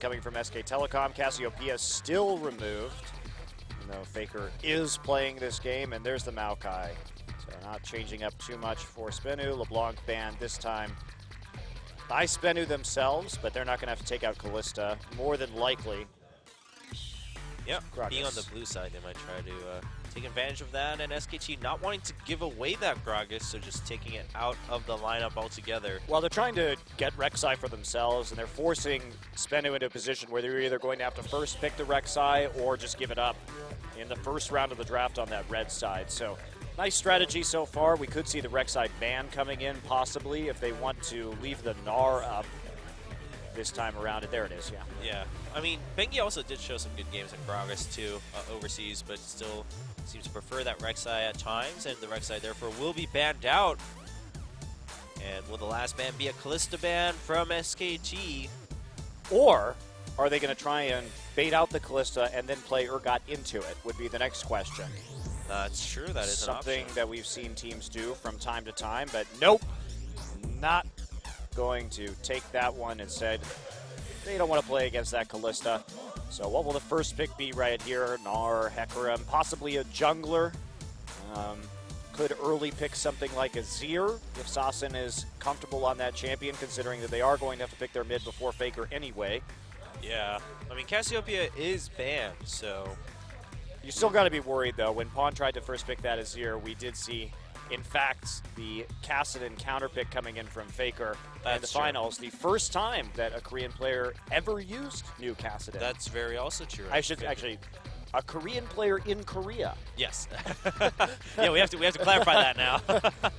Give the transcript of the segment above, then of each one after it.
coming from SK Telecom. Cassiopeia still removed, even though Faker is playing this game, and there's the Maokai. So not changing up too much for SBENU. LeBlanc banned this time by SBENU themselves, but they're not going to have to take out Kalista, more than likely. Yep, being on the blue side, they might try to take advantage of that, and SKT not wanting to give away that Gragas, so just taking it out of the lineup altogether. Well, they're trying to get Rek'Sai for themselves, and they're forcing SBENU into a position where they're either going to have to first pick the Rek'Sai or just give it up in the first round of the draft on that red side. So, nice strategy so far. We could see the Rek'Sai ban coming in, possibly, if they want to leave the Gnar up this time around. And there it is, yeah. Yeah. I mean, Bengi also did show some good games at Gragas, too, overseas, but still seems to prefer that Rek'Sai at times, and the Rek'Sai, therefore, will be banned out. And will the last ban be a Kalista ban from SKT? Or are they going to try and bait out the Kalista and then play Urgot into it, would be the next question. That's true. That is something an option that we've seen teams do from time to time, but nope, not going to take that one. Instead, they don't want to play against that Kalista. So what will the first pick be right here? Gnar, Hecarim, possibly a jungler. Could early pick something like a Azir if Sassen is comfortable on that champion, considering that they are going to have to pick their mid before Faker anyway. Yeah, I mean, Cassiopeia is banned, so you still got to be worried, though. When Pawn tried to first pick that Azir, we did see, in fact, the Kassadin counter pick coming in from Faker in the finals. The first time that a Korean player ever used new Kassadin. That's very also true. I should actually, a Korean player in Korea. Yes. Yeah, we have to clarify that now.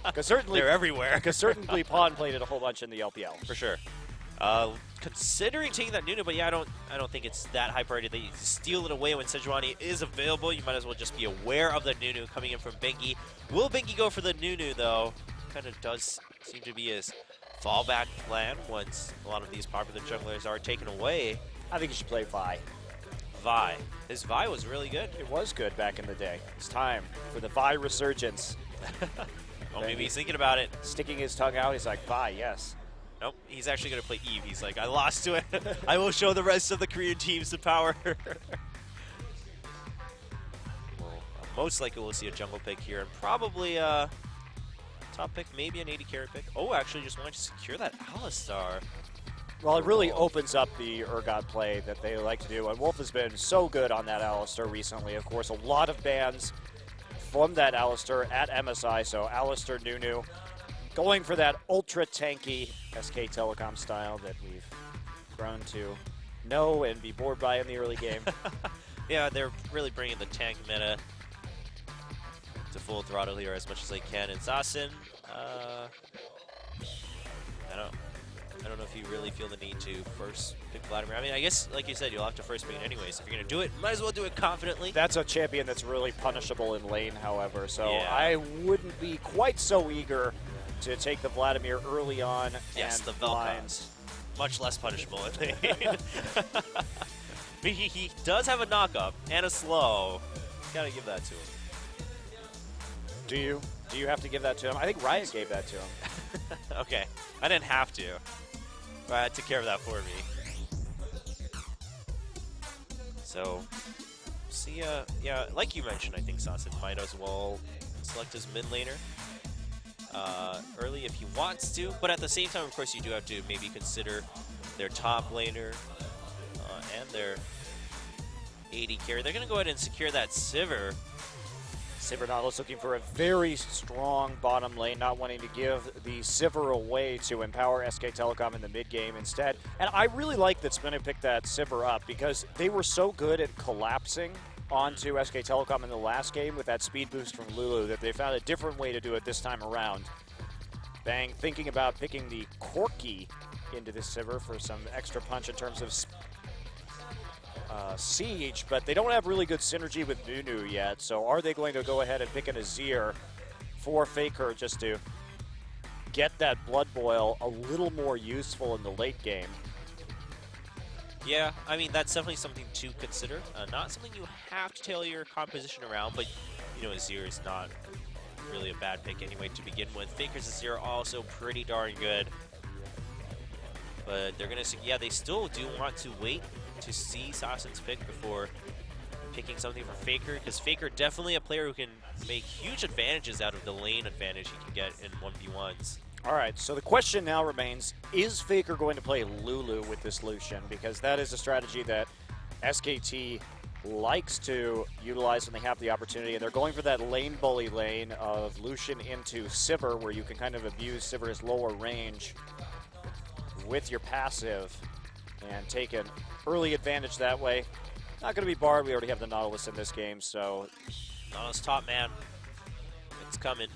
Because certainly they're everywhere. Because certainly Pawn played it a whole bunch in the LPL. For sure. Considering taking that Nunu, but yeah, I don't think it's that high priority that you steal it away when Sejuani is available. You might as well just be aware of the Nunu coming in from Bengi. Will Bengi go for the Nunu, though? Kind of does seem to be his fallback plan once a lot of these popular junglers are taken away. I think you should play Vi. Vi. His Vi was really good. It was good back in the day. It's time for the Vi resurgence. Well, maybe he's thinking about it. Sticking his tongue out, he's like, Vi, yes. Nope, he's actually going to play Eve. He's like, I lost to it. I will show the rest of the Korean teams the power. Well, most likely we'll see a jungle pick here, and probably a top pick, maybe an 80 carry pick. Oh, actually just wanted to secure that Alistar. Well, it really opens up the Urgot play that they like to do, and Wolf has been so good on that Alistar recently. Of course, a lot of bans from that Alistar at MSI, so Alistar Nunu going for that ultra tanky SK Telecom style that we've grown to know and be bored by in the early game. Yeah, they're really bringing the tank meta to full throttle here as much as they can. And Sassen, I don't know if you really feel the need to first pick Vladimir. I mean, I guess, like you said, you'll have to first pick it anyways. If you're going to do it, might as well do it confidently. That's a champion that's really punishable in lane, however, so yeah. I wouldn't be quite so eager to take the Vladimir early on. Yes, and the Vel'Koz. Much less punishable, I think. he does have a knock-up and a slow. Gotta give that to him. Do you? Do you have to give that to him? I think Riot gave that to him. Okay, I didn't have to. Riot took care of that for me. So, see, yeah, like you mentioned, I think Sassen might as well select his mid laner early if he wants to, but at the same time, of course, you do have to maybe consider their top laner and their AD carry. They're going to go ahead and secure that Sivir. Sivir Nautilus looking for a very strong bottom lane, not wanting to give the Sivir away to empower SK Telecom in the mid game instead. And I really like that SBENU picked that Sivir up because they were so good at collapsing onto SK Telecom in the last game with that speed boost from Lulu that they found a different way to do it this time around. Bang, thinking about picking the Corki into this Sivir for some extra punch in terms of siege, but they don't have really good synergy with Nunu yet, so are they going to go ahead and pick an Azir for Faker just to get that Blood Boil a little more useful in the late game? Yeah, I mean, that's definitely something to consider. Not something you have to tailor your composition around, but, you know, Azir is not really a bad pick anyway to begin with. Faker's Azir also pretty darn good. But they're going to, yeah, they still do want to wait to see Sasen's pick before picking something for Faker, because Faker definitely a player who can make huge advantages out of the lane advantage he can get in 1v1s. All right, so the question now remains, is Faker going to play Lulu with this Lucian? Because that is a strategy that SKT likes to utilize when they have the opportunity, and they're going for that lane bully lane of Lucian into Sivir, where you can kind of abuse Sivir's lower range with your passive and take an early advantage that way. Not going to be barred. We already have the Nautilus in this game, so... Nautilus top, man. It's coming.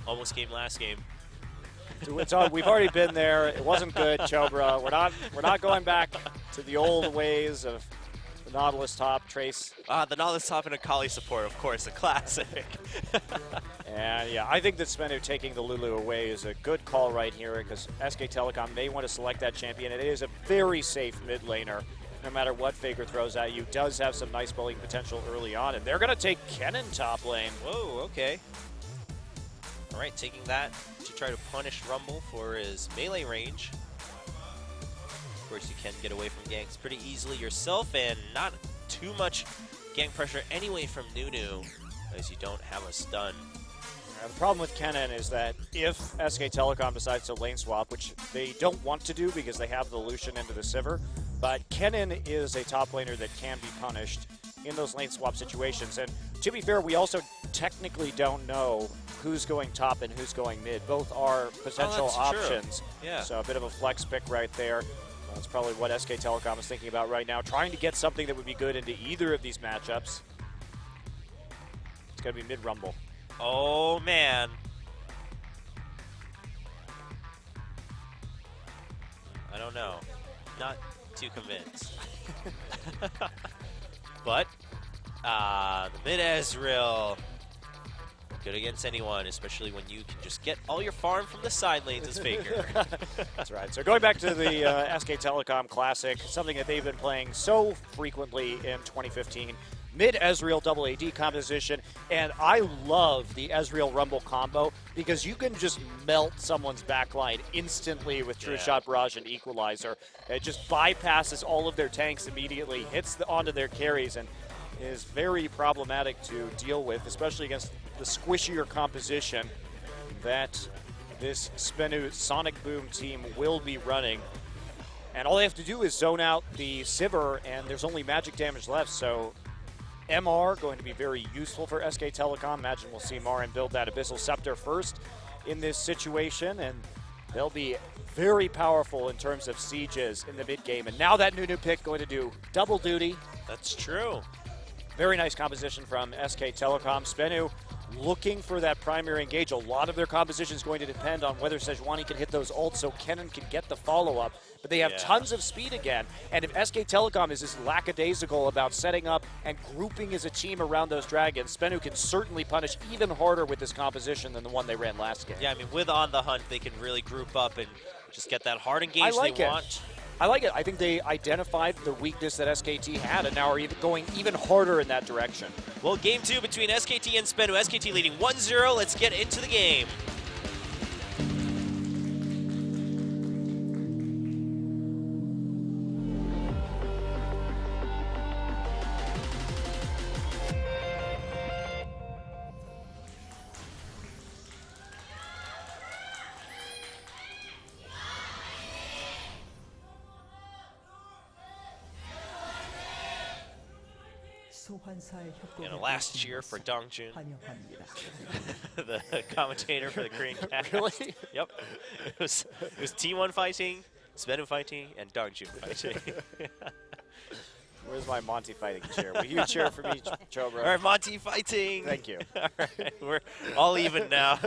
Almost came last game. It's on. We've already been there. It wasn't good, Chobra. We're not going back to the old ways of the Nautilus top. Trace. The Nautilus top and a Kali support, of course, a classic. And yeah, I think that SBENU taking the Lulu away is a good call right here, because SK Telecom may want to select that champion. It is a very safe mid laner. No matter what Faker throws at you, does have some nice bullying potential early on, and they're going to take Kennen top lane. Whoa, okay. All right, taking that to try to punish Rumble for his melee range. Of course, you can get away from ganks pretty easily yourself, and not too much gank pressure anyway from Nunu, as you don't have a stun. The problem with Kennen is that if SK Telecom decides to lane swap, which they don't want to do because they have the Lucian into the Sivir, but Kennen is a top laner that can be punished in those lane swap situations. And to be fair, we also technically don't know who's going top and who's going mid. Both are potential options. True. Yeah. So a bit of a flex pick right there. That's probably what SK Telecom is thinking about right now, trying to get something that would be good into either of these matchups. It's going to be mid-rumble. Oh, man. I don't know. Not too convinced. But, the mid-Ezreal, good against anyone, especially when you can just get all your farm from the side lanes as Faker. That's right. So going back to the SK Telecom Classic, something that they've been playing so frequently in 2015, mid-Ezreal double AD composition, and I love the Ezreal Rumble combo because you can just melt someone's backline instantly with True Shot Barrage and Equalizer. It just bypasses all of their tanks immediately, hits onto their carries, and is very problematic to deal with, especially against the squishier composition that this SBENU Sonicboom team will be running. And all they have to do is zone out the Sivir, and there's only magic damage left, so MR going to be very useful for SK Telecom. Imagine we'll see Marin build that Abyssal Scepter first in this situation, and they'll be very powerful in terms of sieges in the mid game. And now that Nunu pick going to do double duty. That's true. Very nice composition from SK Telecom. SBENU looking for that primary engage. A lot of their composition is going to depend on whether Sejuani can hit those ults so Kennen can get the follow-up. But they have tons of speed again. And if SK Telecom is as lackadaisical about setting up and grouping as a team around those dragons, SBENU can certainly punish even harder with this composition than the one they ran last game. Yeah, I mean, with On the Hunt, they can really group up and just get that hard engage they want. I like it. I think they identified the weakness that SKT had and now are going even harder in that direction. Well, game 2 between SKT and SBENU. SKT leading 1-0. Let's get into the game. And a last cheer for Dongjun, the commentator for the Korean cast. Really? Yep. It was T1 fighting, SBENU fighting, and Dongjun fighting. Where's my Monty fighting chair? Will you cheer for me, Chobra? All right, Monty fighting. Thank you. All right, we're all even now.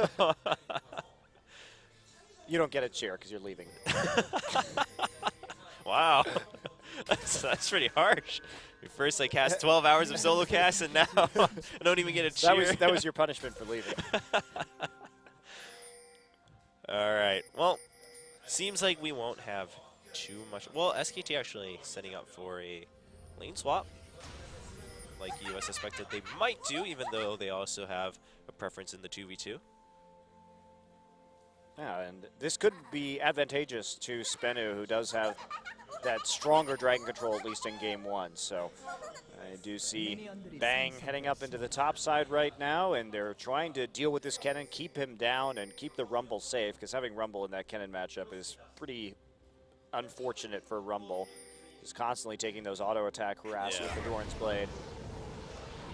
You don't get a chair because you're leaving. Wow. That's pretty harsh. First I cast 12 hours of solo cast, and now I don't even get a cheer. That was your punishment for leaving. All right. Well, seems like we won't have too much. Well, SKT actually setting up for a lane swap, like you suspected they might do, even though they also have a preference in the 2v2. Yeah, and this could be advantageous to SBENU, who does have that stronger Dragon Control, at least in Game 1. So I do see Bang heading up into the top side right now, and they're trying to deal with this Kennen, keep him down, and keep the Rumble safe, because having Rumble in that Kennen matchup is pretty unfortunate for Rumble. He's constantly taking those auto attack harass with the Doran's Blade.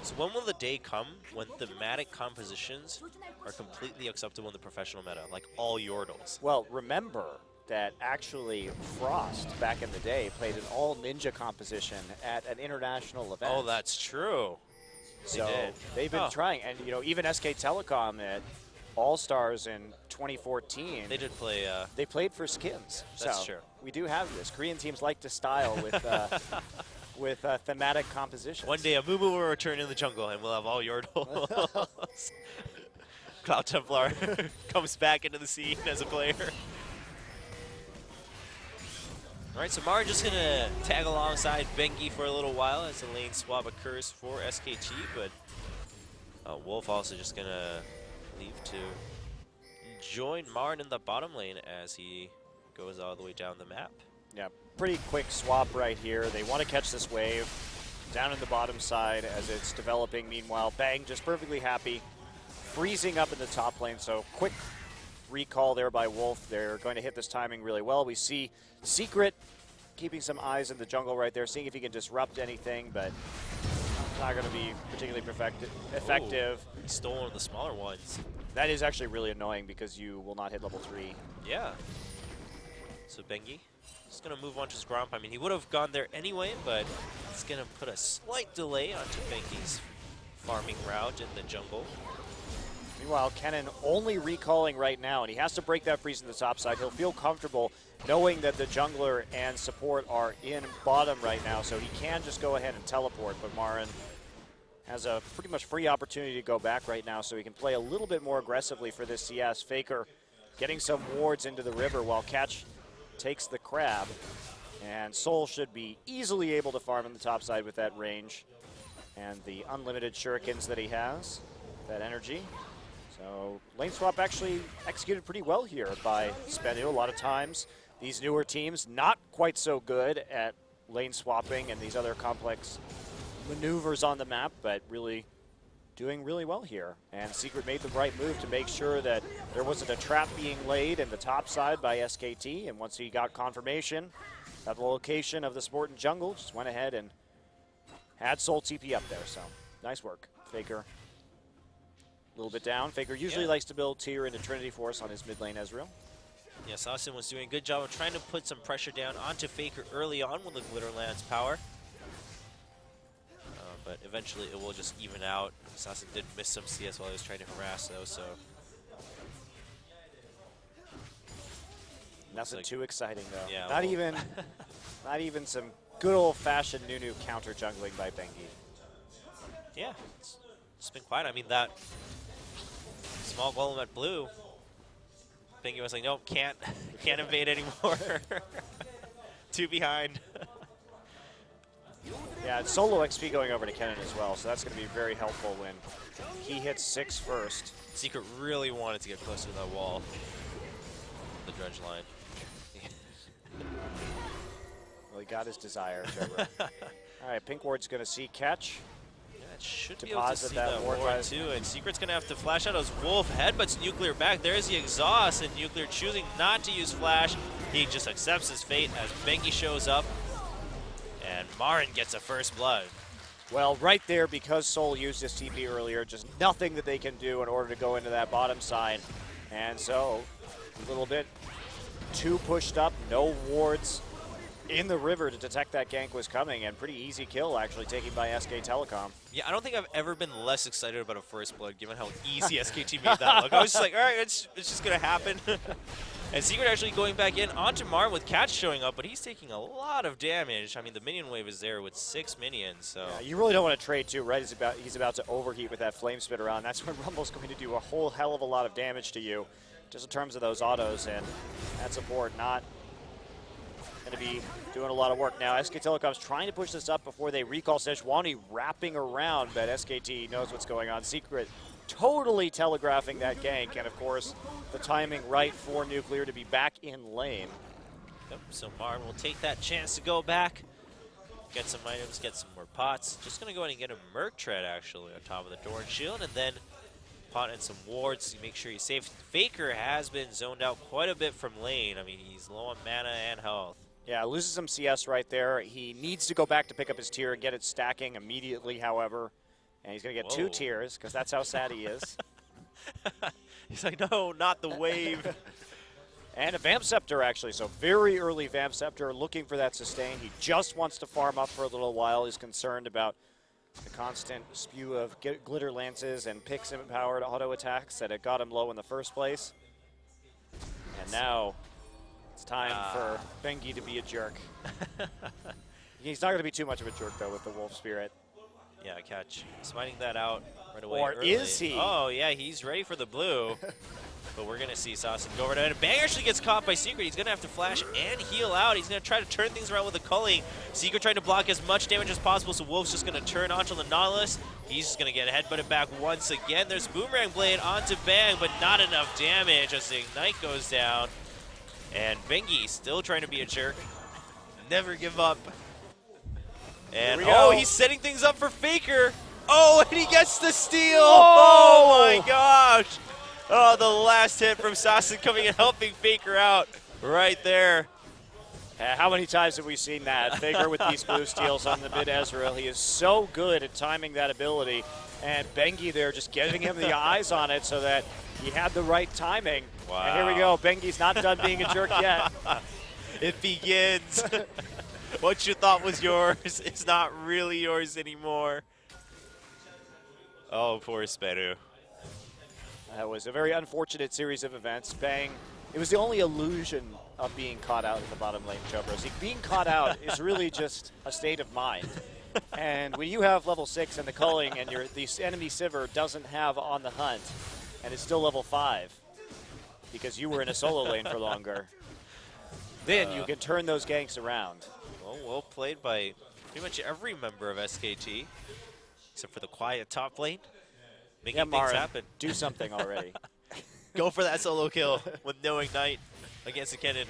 So when will the day come when thematic compositions are completely acceptable in the professional meta, like all Yordles? Well, remember that actually Frost, back in the day, played an all ninja composition at an international event. Oh, that's true. So they've been trying, and you know, even SK Telecom at All-Stars in 2014. They did play. They played for skins. That's so true. We do have this. Korean teams like to style with thematic compositions. One day a Moo will return in the jungle and we'll have all Yordles. Cloud Templar comes back into the scene as a player. All right, so Marin just going to tag alongside Bengi for a little while as the lane swap occurs for SKT, but Wolf also just going to leave to join Marin in the bottom lane as he goes all the way down the map. Yeah, pretty quick swap right here. They want to catch this wave down in the bottom side as it's developing. Meanwhile, Bang just perfectly happy, freezing up in the top lane. So quick recall there by Wolf. They're going to hit this timing really well. We see Secret keeping some eyes in the jungle right there, seeing if he can disrupt anything, but not going to be particularly effective. Ooh, he stole one of the smaller ones. That is actually really annoying because you will not hit level 3. Yeah. So Bengi just going to move on to his Gromp. I mean, he would have gone there anyway, but it's going to put a slight delay onto Bengi's farming route in the jungle. Meanwhile, Kennen only recalling right now, and he has to break that freeze in the top side. He'll feel comfortable knowing that the jungler and support are in bottom right now, so he can just go ahead and teleport, but Marin has a pretty much free opportunity to go back right now, so he can play a little bit more aggressively for this CS. Faker getting some wards into the river while Catch takes the crab, and Soul should be easily able to farm in the top side with that range and the unlimited shurikens that he has, that energy. So lane swap actually executed pretty well here by SBENU. A lot of times these newer teams not quite so good at lane swapping and these other complex maneuvers on the map, but really doing really well here. And Secret made the right move to make sure that there wasn't a trap being laid in the top side by SKT, and once he got confirmation of the location of the support in jungle, just went ahead and had Soul TP up there. So nice work, Faker. A little bit down. Faker usually likes to build tier into Trinity Force on his mid lane Ezreal. Yes, Austin was doing a good job of trying to put some pressure down onto Faker early on with the Glitterland's power. But eventually it will just even out. Assassin did miss some CS while he was trying to harass though, so. Nothing too exciting though. Yeah, not even some good old-fashioned Nunu counter jungling by Bengi. Yeah, it's been quiet. I mean, that small golem at blue, Bengi was like, nope, can't invade anymore. 2 behind. Yeah, it's solo XP going over to Kennen as well, so that's going to be very helpful when he hits 6 first. Secret really wanted to get closer to that wall, the dredge line. Well, he got his desire, Trevor. All right, Pink Ward's going to see Catch. Yeah, it should be able to see that ward too, and Secret's going to have to flash out as Wolf headbutts Nuclear back. There's the exhaust, and Nuclear choosing not to use flash. He just accepts his fate as Bengi shows up. And Marin gets a first blood. Well, right there, because Soul used his TP earlier, just nothing that they can do in order to go into that bottom side. And so, a little bit too pushed up, no wards in the river to detect that gank was coming, and pretty easy kill, actually, taken by SK Telecom. Yeah, I don't think I've ever been less excited about a first blood, given how easy SKT made that look. I was just like, all right, it's just going to happen. And Secret actually going back in onto Marin with Catch showing up, but he's taking a lot of damage. I mean, the minion wave is there with 6 minions, so. Yeah, you really don't want to trade too, right? He's about to overheat with that flame spitter on. That's when Rumble's going to do a whole hell of a lot of damage to you, just in terms of those autos, and that support not going to be doing a lot of work. Now, SK Telecom's trying to push this up before they recall Sejuani wrapping around, but SKT knows what's going on. Secret totally telegraphing that gank, and of course, the timing right for Nuclear to be back in lane. Yep, so Marn will take that chance to go back, get some items, get some more pots. Just going to go ahead and get a Merc Tread, actually, on top of the door and shield, and then pot in some wards to make sure he's safe. Faker has been zoned out quite a bit from lane. I mean, he's low on mana and health. Yeah, loses some CS right there. He needs to go back to pick up his tier and get it stacking immediately, however. And he's going to get 2 tiers, because that's how sad he is. He's like, no, not the wave. And a Vamp Scepter, actually. So very early Vamp Scepter, looking for that sustain. He just wants to farm up for a little while. He's concerned about the constant spew of Glitter Lances and Pix-empowered auto attacks that had got him low in the first place. And now it's time for Bengi to be a jerk. He's not going to be too much of a jerk, though, with the Wolf Spirit. Yeah, catch. Smiting that out right away. Or early. is he? Oh, yeah, he's ready for the blue. But we're going to see Saucin go over there. And Bang actually gets caught by Secret. He's going to have to flash and heal out. He's going to try to turn things around with the culling. Secret trying to block as much damage as possible, so Wolf's just going to turn onto the Nautilus. He's just going to get headbutted back once again. There's Boomerang Blade onto Bang, but not enough damage as the Ignite goes down. And Bengi still trying to be a jerk. Never give up. And he's setting things up for Faker. Oh, and he gets the steal. Oh my gosh. Oh, the last hit from Saucin coming and helping Faker out right there. How many times have we seen that? Faker with these blue steals on the mid Ezreal. He is so good at timing that ability. And Bengi there just giving him the eyes on it so that he had the right timing. Wow. And here we go. Bengi's not done being a jerk yet. It begins. What you thought was yours is not really yours anymore. Oh, poor SBENU. That was a very unfortunate series of events. Bang. It was the only illusion of being caught out at the bottom lane, Chobros. Being caught out is really just a state of mind. And when you have level 6 and the culling and the enemy Sivir doesn't have on the hunt and it's still level 5 because you were in a solo lane for longer, then you can turn those ganks around. Well played by pretty much every member of SKT, except for the quiet top lane. Making things happen. Do something already. Go for that solo kill with no Ignite against a Kennen.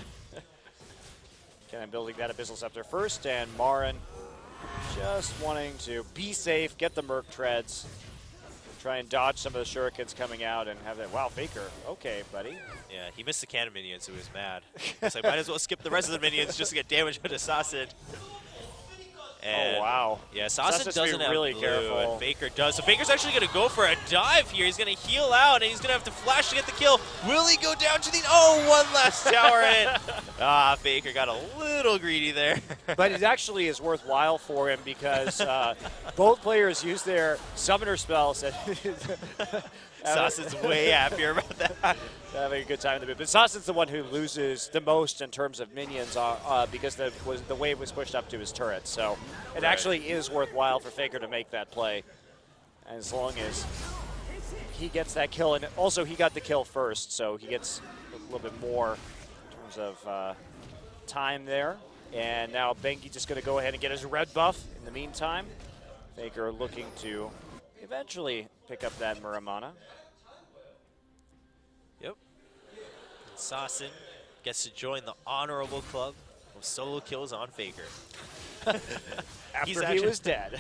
Kennen building that Abyssal Scepter first, and Marin just wanting to be safe, get the Merc Treads, try and dodge some of the shurikens coming out and have that. Wow, Faker. Okay, buddy. Yeah, he missed the cannon minions, so he was mad. So I might as well skip the rest of the minions just to get damage into Saucin. And oh, wow. Yeah, Saucin doesn't have really blue, careful. and Faker does. So Faker's actually going to go for a dive here. He's going to heal out, and he's going to have to flash to get the kill. Will he go down to the... Oh, one last tower hit. Faker got a little greedy there. But it actually is worthwhile for him because both players use their summoner spells. Saucin's way happier about that. Having a good time in the mid. But Saucin's the one who loses the most in terms of minions because the wave was pushed up to his turret. So it actually is worthwhile for Faker to make that play. As long as he gets that kill. And also he got the kill first, so he gets a little bit more in terms of time there. And now Bengi just going to go ahead and get his red buff in the meantime. Faker looking to eventually pick up that Muramana. Yep. And Saucin gets to join the honorable club of solo kills on Faker. After he was dead.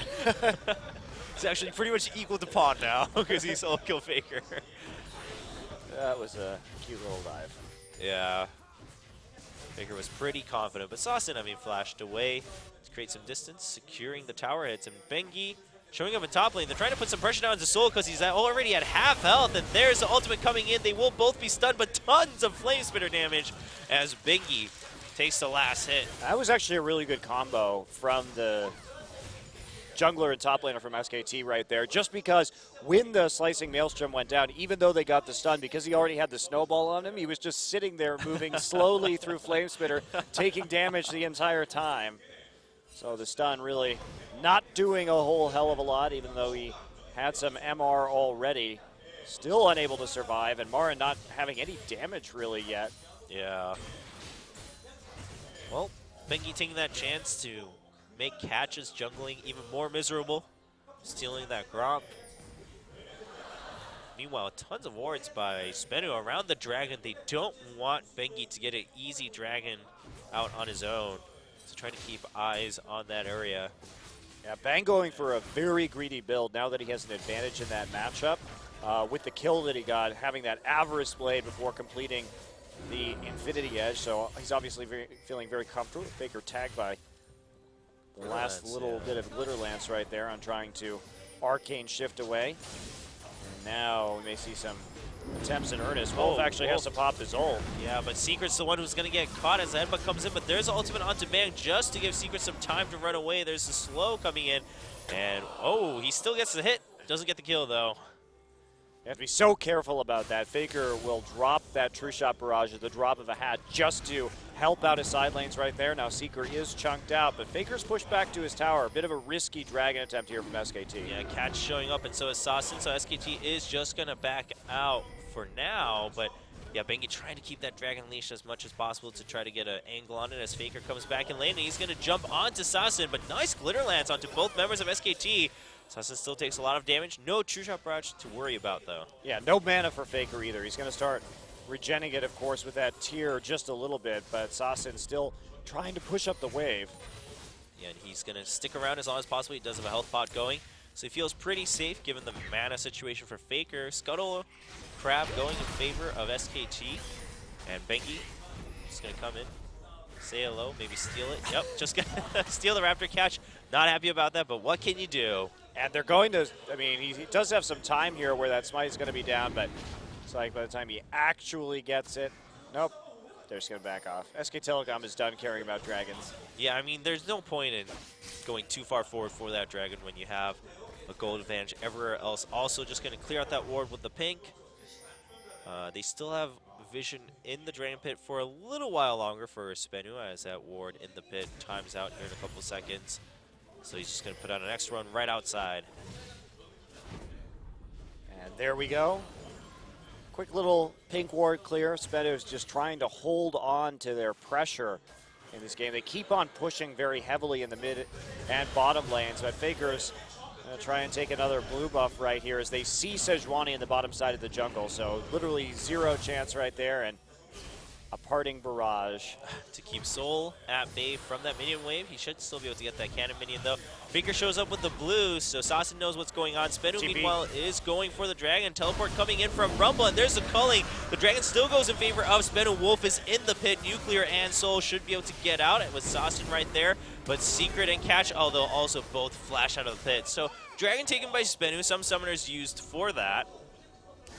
He's actually pretty much equal to Pawn now because he solo killed Faker. That was a cute little dive. Yeah. Faker was pretty confident, but Saucin, I mean, flashed away to create some distance, securing the tower hits, and Bengi showing up in top lane. They're trying to put some pressure down into Soul because he's already at half health, and there's the ultimate coming in. They will both be stunned, but tons of Flame Spitter damage as Bengi takes the last hit. That was actually a really good combo from the jungler and top laner from SKT right there, just because when the Slicing Maelstrom went down, even though they got the stun, because he already had the snowball on him, he was just sitting there moving slowly through Flame Spitter, taking damage the entire time. So the stun really not doing a whole hell of a lot, even though he had some MR already. Still unable to survive, and Marin not having any damage really yet. Yeah. Well, Bengi taking that chance to make Catch's jungling even more miserable, stealing that Gromp. Meanwhile, tons of wards by SBENU around the dragon. They don't want Bengi to get an easy dragon out on his own. So try to keep eyes on that area. Yeah, Bang going for a very greedy build now that he has an advantage in that matchup. With the kill that he got, having that Avarice Blade before completing the Infinity Edge, so he's obviously feeling very comfortable. Faker tagged by the last little bit of Glitter Lance right there on trying to Arcane Shift away. And now we may see some attempts in earnest. Wolf actually has to pop his ult. Yeah, but Secret's the one who's going to get caught as the headbutt comes in, but there's ultimate onto Bang just to give Secret some time to run away. There's the slow coming in, and he still gets the hit. Doesn't get the kill, though. You have to be so careful about that. Faker will drop that True Shot Barrage at the drop of a hat just to help out his side lanes right there. Now Seeker is chunked out, but Faker's pushed back to his tower. A bit of a risky dragon attempt here from SKT. Yeah, Cat's showing up, and so is Sasin, so SKT is just going to back out for now, but yeah, Bengi trying to keep that dragon leash as much as possible to try to get an angle on it as Faker comes back in lane, and he's going to jump onto Sasin, but nice Glitter Lance onto both members of SKT. Sasin still takes a lot of damage. No True Shot Barrage to worry about, though. Yeah, no mana for Faker either. He's going to start regenning it, of course, with that tier just a little bit, but Sasin still trying to push up the wave. Yeah, and he's going to stick around as long as possible. He does have a health pot going, so he feels pretty safe given the mana situation for Faker. Scuttle Crab going in favor of SKT, and Bengi just going to come in, say hello, maybe steal it. Yep, just going to steal the Raptor catch. Not happy about that, but what can you do? And they're going to, I mean, he does have some time here where that smite is going to be down, but it's like by the time he actually gets it, nope, they're just going to back off. SK Telecom is done caring about dragons. Yeah, I mean, there's no point in going too far forward for that dragon when you have a gold advantage everywhere else. Also just going to clear out that ward with the pink. They still have vision in the dragon pit for a little while longer for SBENU as that ward in the pit times out here in a couple seconds. So he's just going to put out an extra run right outside. And there we go. Quick little pink ward clear. SBENU is just trying to hold on to their pressure in this game. They keep on pushing very heavily in the mid and bottom lanes, but Faker's going to try and take another blue buff right here as they see Sejuani in the bottom side of the jungle. So literally zero chance right there, and a parting barrage. To keep Soul at bay from that minion wave. He should still be able to get that cannon minion, though. Faker shows up with the blue, so Sasin knows what's going on. SBENU, meanwhile, is going for the dragon. Teleport coming in from Rumble, and there's the culling. The dragon still goes in favor of SBENU. Wolf is in the pit. Nuclear and Soul should be able to get out. It was Sasin right there, but Secret and Catch, although also both flash out of the pit. So dragon taken by SBENU. Some summoners used for that.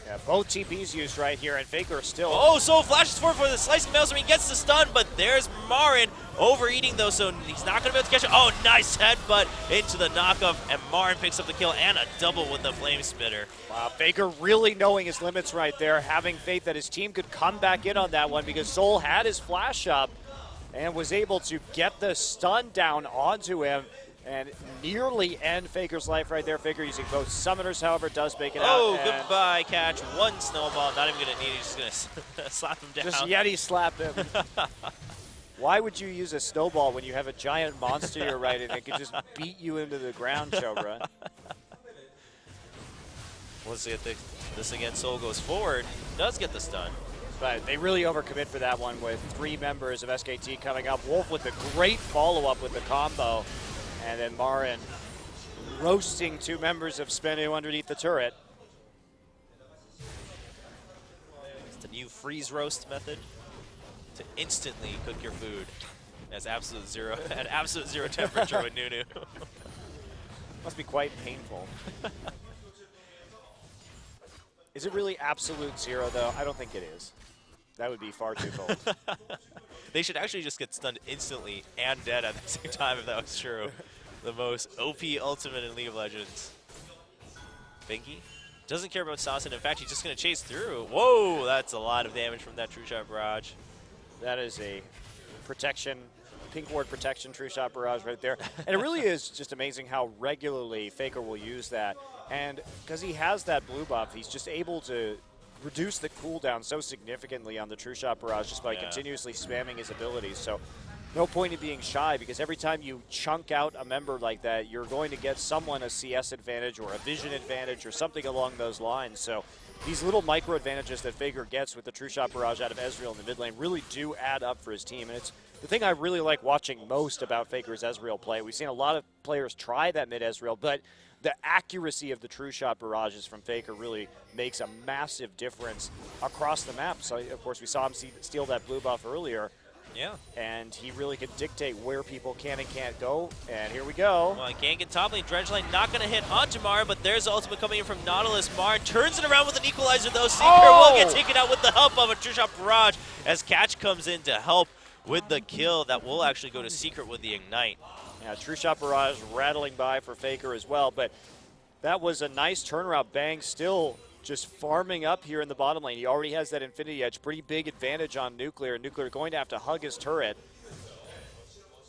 Yeah, both TPs used right here, and Faker still... Soul flashes forward for the slicing maelstrom. He gets the stun, but there's Marin overeating, though, so he's not going to be able to catch it. Oh, nice headbutt into the knockoff, and Marin picks up the kill and a double with the Flame Spitter. Wow, Faker really knowing his limits right there, having faith that his team could come back in on that one because Soul had his flash up and was able to get the stun down onto him and nearly end Faker's life right there. Faker using both summoners, however, does make it out. Oh, goodbye, Catch. One snowball. Not even going to need it. He's just going to slap him down. Just Yeti slap him. Why would you use a snowball when you have a giant monster you're right and it could just beat you into the ground, Chobra? Let's see if this again. Soul goes forward. Does get the stun. But they really overcommit for that one with 3 members of SKT coming up. Wolf with a great follow-up with the combo. And then Marin roasting 2 members of SBENU underneath the turret. It's the new freeze roast method to instantly cook your food at absolute zero temperature with Nunu. Must be quite painful. Is it really absolute zero though? I don't think it is. That would be far too cold. They should actually just get stunned instantly and dead at the same time if that was true. The most OP ultimate in League of Legends. Bengi doesn't care about Sasin. In fact, he's just going to chase through. Whoa, that's a lot of damage from that True Shot Barrage. That is a protection, pink ward protection True Shot Barrage right there. And it really is just amazing how regularly Faker will use that. And because he has that blue buff, he's just able to reduce the cooldown so significantly on the True Shot Barrage just by continuously spamming his abilities. So no point in being shy, because every time you chunk out a member like that, you're going to get someone a CS advantage or a vision advantage or something along those lines. So these little micro advantages that Faker gets with the True Shot Barrage out of Ezreal in the mid lane really do add up for his team. And it's the thing I really like watching most about Faker's Ezreal play. We've seen a lot of players try that mid Ezreal, but the accuracy of the True Shot barrages from Faker really makes a massive difference across the map. So, of course, we saw him steal that blue buff earlier. Yeah. And he really can dictate where people can and can't go. And here we go. Well, Gank top lane, Dredgeline not going to hit onto Marin, but there's the ultimate coming in from Nautilus. Marin turns it around with an equalizer, though. Secret will get taken out with the help of a True Shot barrage as Catch comes in to help with the kill. That will actually go to Secret with the Ignite. Yeah, True Shot barrage rattling by for Faker as well. But that was a nice turnaround. Bang still just farming up here in the bottom lane. He already has that Infinity Edge. Pretty big advantage on Nuclear. Nuclear going to have to hug his turret,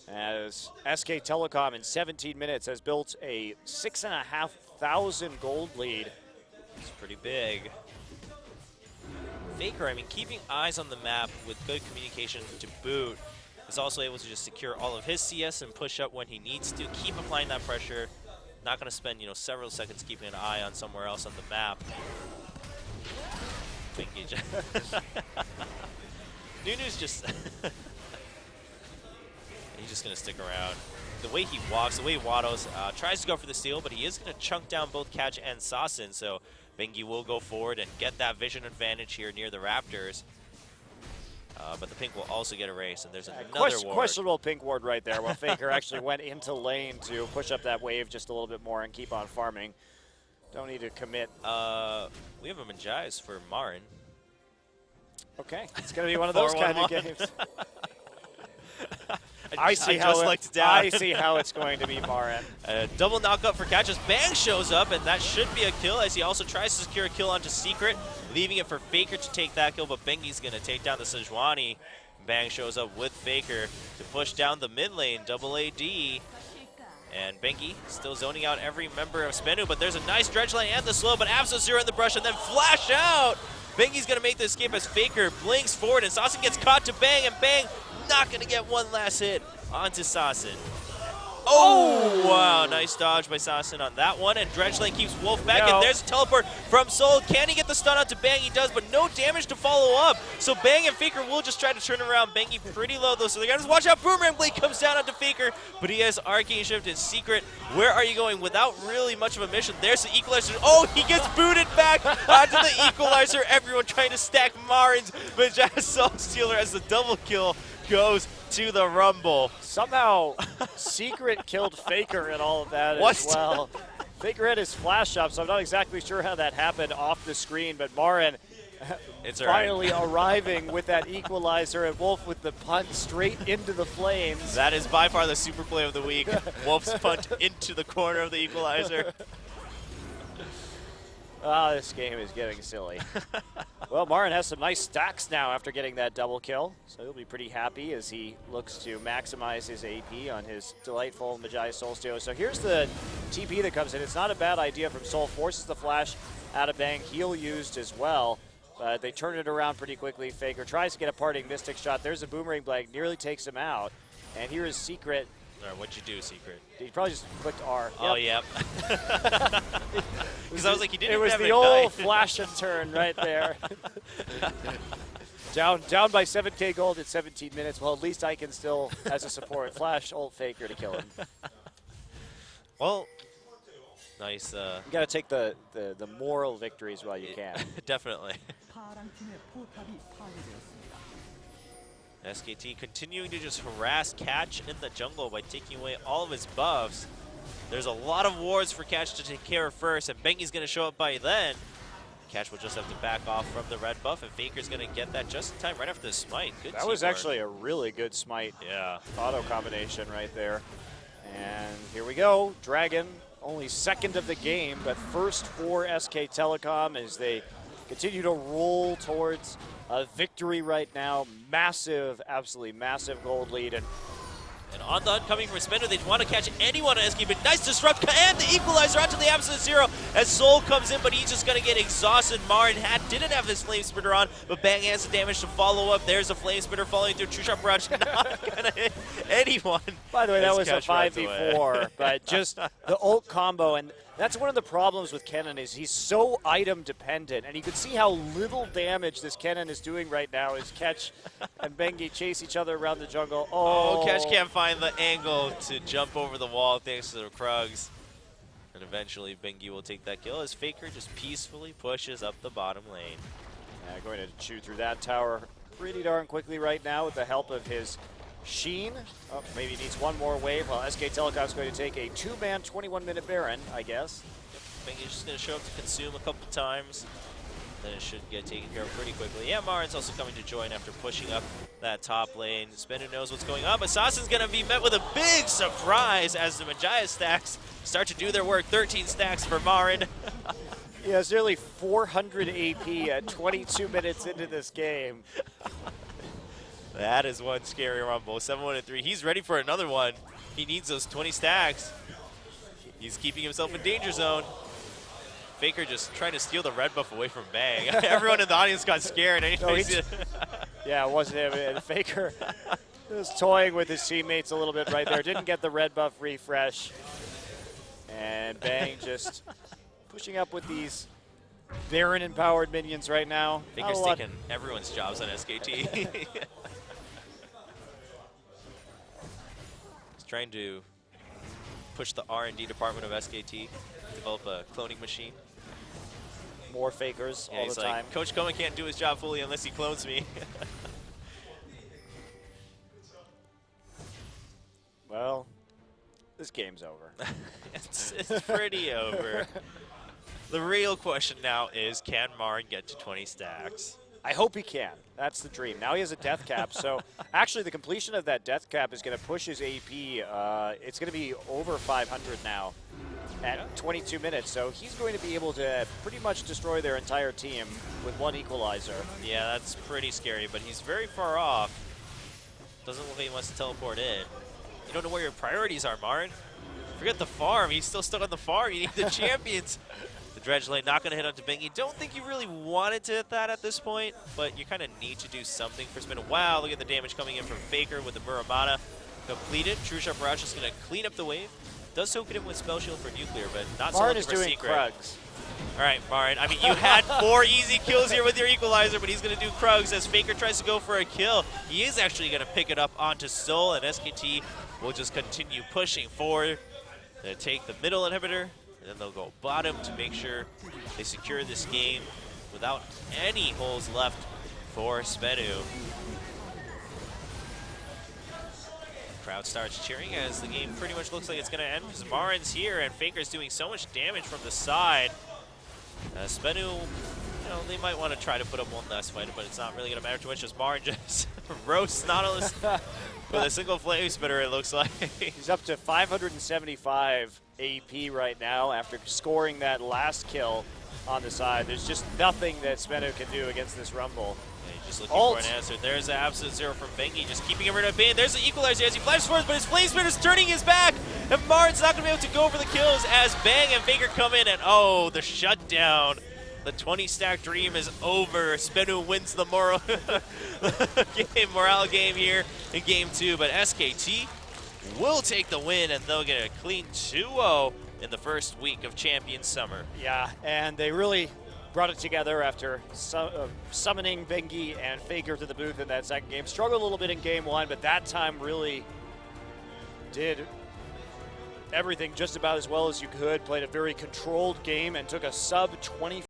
as SK Telecom in 17 minutes has built a 6,500 gold lead. It's pretty big. Faker, I mean, keeping eyes on the map with good communication to boot, is also able to just secure all of his CS and push up when he needs to. Keep applying that pressure. Not going to spend, several seconds keeping an eye on somewhere else on the map. Nunu's just... He's just going to stick around. The way he walks, the way he waddles, tries to go for the steal, but he is going to chunk down both Catch and Sasin, so Bengi will go forward and get that vision advantage here near the Raptors. But the pink will also get erased, and there's another ward. Questionable pink ward right there, while Faker actually went into lane to push up that wave just a little bit more and keep on farming. Don't need to commit. We have a Manjais for Marin. Okay, it's going to be one of those kind of games. I see how it's going to be Marin. Double knockup for Catch as Bang shows up, and that should be a kill as he also tries to secure a kill onto Secret, leaving it for Faker to take that kill, but Bengi's going to take down the Sejuani. Bang shows up with Faker to push down the mid lane, double AD. And Bengi still zoning out every member of SBENU, but there's a nice dredge line and the slow, but Absol0 in the brush and then flash out. Bengi's going to make the escape as Faker blinks forward, and Sasin gets caught to Bang, and Bang not going to get one last hit onto Sasin. Oh, wow, nice dodge by Sasin on that one, and Dredgeline keeps Wolf back, and there's a teleport from Soul. Can he get the stun onto Bang? He does, but no damage to follow up. So Bang and Faker will just try to turn around. Bangy pretty low, though, so they got to watch out. Boomerang Blade comes down onto Faker, but he has Arcane Shift and Secret. Where are you going without really much of a mission? There's the Equalizer. Oh, he gets booted back onto the Equalizer. Everyone trying to stack Marin's Manjais Soul Stealer as the double kill goes to the Rumble. Somehow, Secret killed Faker and all of that as well. Faker had his flash up, so I'm not exactly sure how that happened off the screen, but Marin finally arriving with that Equalizer, and Wolf with the punt straight into the flames. That is by far the super play of the week. Wolf's punt into the corner of the Equalizer. Ah, this game is getting silly. Well, Marin has some nice stacks now after getting that double kill, so he'll be pretty happy as he looks to maximize his AP on his delightful Manjais Soul Stealer. So here's the TP that comes in. It's not a bad idea from Soul. Forces the flash out of Bang. Heal used as well. But they turn it around pretty quickly. Faker tries to get a parting Mystic shot. There's a Boomerang Blade, nearly takes him out. And here is Secret. All right, what'd you do, Secret? He probably just clicked R. Oh, yep. Because I was like, he didn't. It was the old flash and turn right there. down by 7K gold at 17 minutes. Well, at least I can still, as a support, flash old Faker to kill him. Well, nice. You got to take the moral victories while you can. Definitely. SKT continuing to just harass Catch in the jungle by taking away all of his buffs. There's a lot of wards for Catch to take care of first, and Bengi's going to show up by then. Catch will just have to back off from the red buff, and Faker's going to get that just in time right after the smite. Good That was actually a really good smite auto combination right there. And here we go. Dragon, only second of the game, but first for SK Telecom as they continue to roll towards a victory right now. Massive, absolutely massive gold lead. And And on the hunt coming from SBENU, they want to catch anyone on SK, but nice disrupt and the equalizer onto the absolute zero as Soul comes in, but he's just going to get exhausted. Marin didn't have his Flame Spitter on, but Bang has the damage to follow up. There's a Flame Spitter following through. True Shot Barrage not going to hit anyone. By the way, that was a 5v4, but just the ult combo, and that's one of the problems with Kennen is he's so item dependent, and you can see how little damage this Kennen is doing right now as Ketch and Bengi chase each other around the jungle. Oh, Ketch can't find the angle to jump over the wall thanks to the Krugs. And eventually Bengi will take that kill as Faker just peacefully pushes up the bottom lane. Going to chew through that tower pretty darn quickly right now with the help of his Sheen. Oh, maybe needs one more wave while SK Telecom is going to take a 2-man 21-minute Baron, I guess. Yep, Bengi's just going to show up to consume a couple times. Then it should get taken care of pretty quickly. Yeah, Marin's also coming to join after pushing up that top lane. SBENU knows what's going on, but Assassin's going to be met with a big surprise as the Majaya stacks start to do their work. 13 stacks for Marin. Yeah, it's nearly 400 AP at 22 minutes into this game. That is one scary rumble. 7-1-3. He's ready for another one. He needs those 20 stacks. He's keeping himself in danger zone. Faker just trying to steal the red buff away from Bang. Everyone in the audience got scared. Yeah, it wasn't him. And Faker was toying with his teammates a little bit right there. Didn't get the red buff refresh. And Bang just pushing up with these Baron-empowered minions right now. Faker's taking everyone's jobs on SKT. He's trying to push the R&D department of SKT, develop a cloning machine. More Fakers all the he's time. Like, Coach Cohen can't do his job fully unless he clones me. Well, this game's over. It's pretty over. The real question now is, can Marin get to 20 stacks? I hope he can. That's the dream. Now he has a death cap, so actually the completion of that death cap is going to push his AP. It's going to be over 500 now at 22 minutes, so he's going to be able to pretty much destroy their entire team with one equalizer. Yeah, that's pretty scary, but he's very far off. Doesn't look like he wants to teleport in. You don't know where your priorities are, Marin. Forget the farm. He's still stuck on the farm. You need the champions. The dredge lane not going to hit onto Bengi. Don't think you really wanted to hit that at this point, but you kind of need to do something for SBENU. Wow, look at the damage coming in from Faker with the Muramana completed. True Shot Barrage is going to clean up the wave. Does soak it in with Spell Shield for nuclear, but not so much for secret. Marin is doing Krugs. All right, Marin. I mean, you had 4 easy kills here with your equalizer, but he's going to do Krugs as Faker tries to go for a kill. He is actually going to pick it up onto Soul, and SKT will just continue pushing forward. They'll take the middle inhibitor, and then they'll go bottom to make sure they secure this game without any holes left for SBENU. Crowd starts cheering as the game pretty much looks like it's going to end because Marin's here and Faker's doing so much damage from the side. SBENU, you know, they might want to try to put up one last fight, but it's not really going to matter too much as Marin just roasts Nautilus with a single Flame Spitter, it looks like. He's up to 575 AP right now after scoring that last kill on the side. There's just nothing that SBENU can do against this Rumble. Just looking for an answer. There's the absolute zero from Bengi, just keeping him right up in. There's the equalizer as he flashes forward, but his Flame Spitter is turning his back, and Marin's not going to be able to go for the kills as Bang and Faker come in, and oh, the shutdown. The 20-stack dream is over. SBENU wins the morale game here in Game 2, but SKT will take the win, and they'll get a clean 2-0 in the first week of Champion Summer. Yeah, and they really brought it together after summoning Bengi and Faker to the booth in that second game. Struggled a little bit in Game 1, but that time really did everything just about as well as you could. Played a very controlled game and took a sub-20